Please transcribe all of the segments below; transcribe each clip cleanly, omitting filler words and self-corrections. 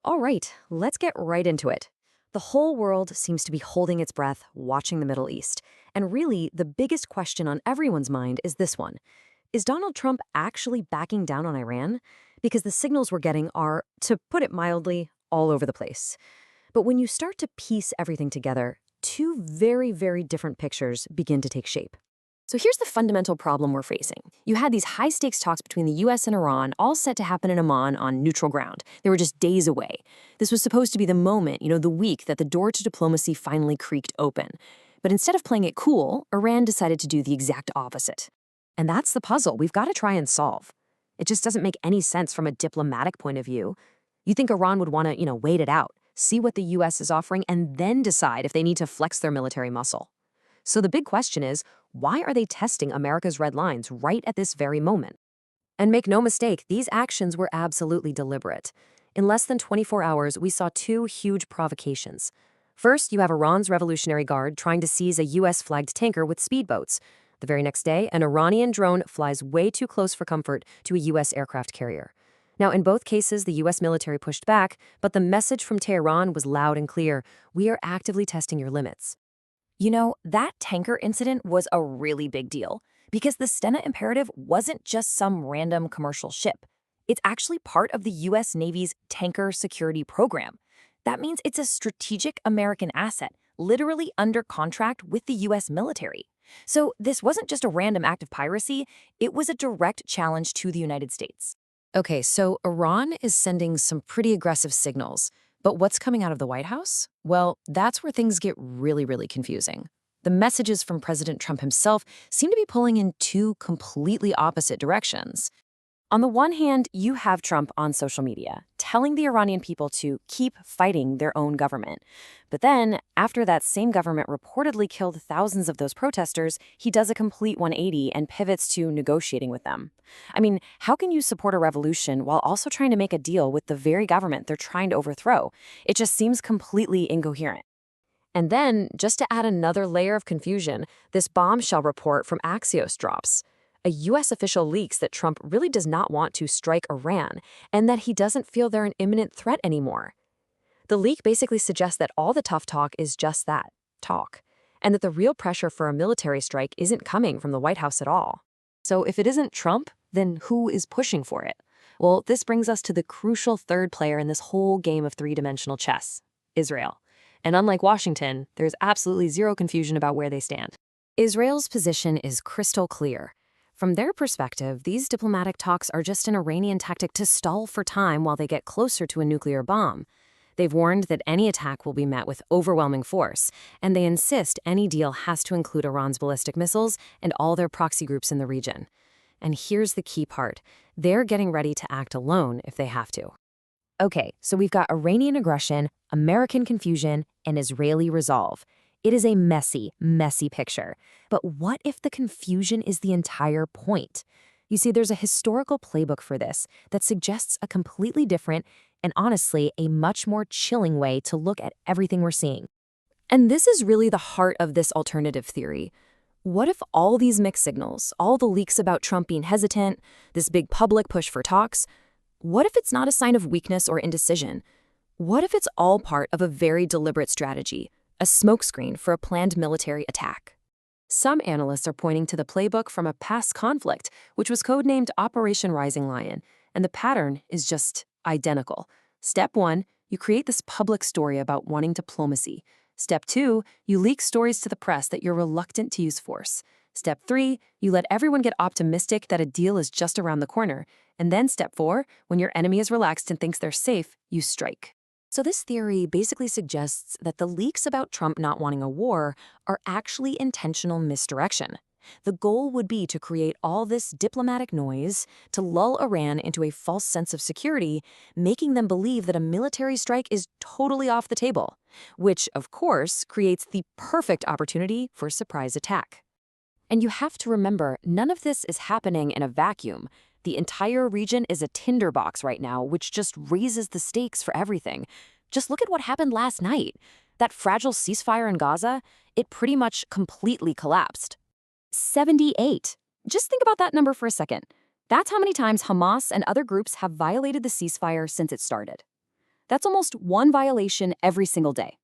All right, let's get right into it. The whole world seems to be holding its breath, watching the Middle East. And really, the biggest question on everyone's mind is this one. Is Donald Trump actually backing down on Iran? Because the signals we're getting are, to put it mildly, all over the place. But when you start to piece everything together, two very, very different pictures begin to take shape. So here's the fundamental problem we're facing. You had these high-stakes talks between the US and Iran, all set to happen in Oman on neutral ground. They were just days away. This was supposed to be the moment, the week that the door to diplomacy finally creaked open. But instead of playing it cool, Iran decided to do the exact opposite. And that's the puzzle we've got to try and solve. It just doesn't make any sense from a diplomatic point of view. You think Iran would want to, wait it out, see what the US is offering, and then decide if they need to flex their military muscle. So the big question is, why are they testing America's red lines right at this very moment? And make no mistake, these actions were absolutely deliberate. In less than 24 hours, we saw two huge provocations. First, you have Iran's Revolutionary Guard trying to seize a US-flagged tanker with speedboats. The very next day, an Iranian drone flies way too close for comfort to a US aircraft carrier. Now, in both cases, the US military pushed back, but the message from Tehran was loud and clear. We are actively testing your limits. That tanker incident was a really big deal because the Stena Imperative wasn't just some random commercial ship. It's actually part of the U.S. Navy's tanker security program. That means it's a strategic American asset, literally under contract with the U.S. military. So this wasn't just a random act of piracy, it was a direct challenge to the United States. Okay, so Iran is sending some pretty aggressive signals. But what's coming out of the White House? Well, that's where things get really, really confusing. The messages from President Trump himself seem to be pulling in two completely opposite directions. On the one hand, you have Trump on social media, telling the Iranian people to keep fighting their own government. But then, after that same government reportedly killed thousands of those protesters, he does a complete 180 and pivots to negotiating with them. I mean, how can you support a revolution while also trying to make a deal with the very government they're trying to overthrow? It just seems completely incoherent. And then, just to add another layer of confusion, this bombshell report from Axios drops. A U.S. official leaks that Trump really does not want to strike Iran and that he doesn't feel they're an imminent threat anymore. The leak basically suggests that all the tough talk is just that, talk, and that the real pressure for a military strike isn't coming from the White House at all. So if it isn't Trump, then who is pushing for it? Well, this brings us to the crucial third player in this whole game of three-dimensional chess, Israel. And unlike Washington, there's absolutely zero confusion about where they stand. Israel's position is crystal clear. From their perspective, these diplomatic talks are just an Iranian tactic to stall for time while they get closer to a nuclear bomb. They've warned that any attack will be met with overwhelming force, and they insist any deal has to include Iran's ballistic missiles and all their proxy groups in the region. And here's the key part. They're getting ready to act alone if they have to. Okay, so we've got Iranian aggression, American confusion, and Israeli resolve. It is a messy, messy picture. But what if the confusion is the entire point? You see, there's a historical playbook for this that suggests a completely different and honestly a much more chilling way to look at everything we're seeing. And this is really the heart of this alternative theory. What if all these mixed signals, all the leaks about Trump being hesitant, this big public push for talks, what if it's not a sign of weakness or indecision? What if it's all part of a very deliberate strategy? A smokescreen for a planned military attack. Some analysts are pointing to the playbook from a past conflict, which was codenamed Operation Rising Lion, and the pattern is just identical. Step 1, you create this public story about wanting diplomacy. Step 2, you leak stories to the press that you're reluctant to use force. Step 3, you let everyone get optimistic that a deal is just around the corner. And then step 4, when your enemy is relaxed and thinks they're safe, you strike. So this theory basically suggests that the leaks about Trump not wanting a war are actually intentional misdirection. The goal would be to create all this diplomatic noise to lull Iran into a false sense of security, making them believe that a military strike is totally off the table, which, of course, creates the perfect opportunity for a surprise attack. And you have to remember, none of this is happening in a vacuum. The entire region is a tinderbox right now, which just raises the stakes for everything. Just look at what happened last night. That fragile ceasefire in Gaza, it pretty much completely collapsed. 78. Just think about that number for a second. That's how many times Hamas and other groups have violated the ceasefire since it started. That's almost one violation every single day.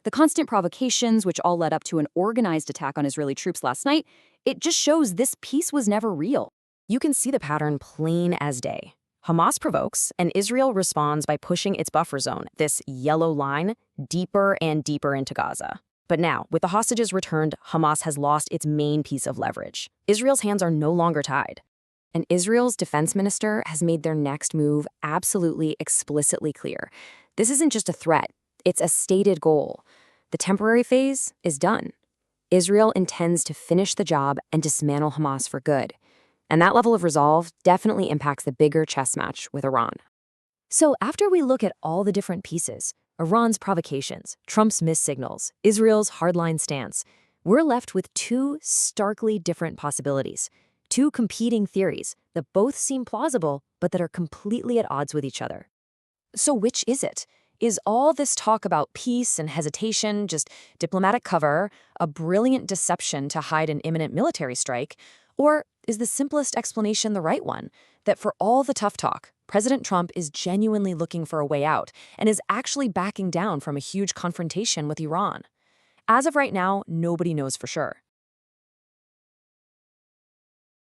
The constant provocations, which all led up to an organized attack on Israeli troops last night, it just shows this peace was never real. You can see the pattern plain as day. Hamas provokes, and Israel responds by pushing its buffer zone, this yellow line, deeper and deeper into Gaza. But now, with the hostages returned, Hamas has lost its main piece of leverage. Israel's hands are no longer tied. And Israel's defense minister has made their next move absolutely explicitly clear. This isn't just a threat, it's a stated goal. The temporary phase is done. Israel intends to finish the job and dismantle Hamas for good. And that level of resolve definitely impacts the bigger chess match with Iran. So after we look at all the different pieces, Iran's provocations, Trump's missed signals, Israel's hardline stance, we're left with two starkly different possibilities, two competing theories that both seem plausible but that are completely at odds with each other. So which is it? Is all this talk about peace and hesitation just diplomatic cover, a brilliant deception to hide an imminent military strike, or is the simplest explanation the right one, that for all the tough talk, President Trump is genuinely looking for a way out and is actually backing down from a huge confrontation with Iran? As of right now, nobody knows for sure.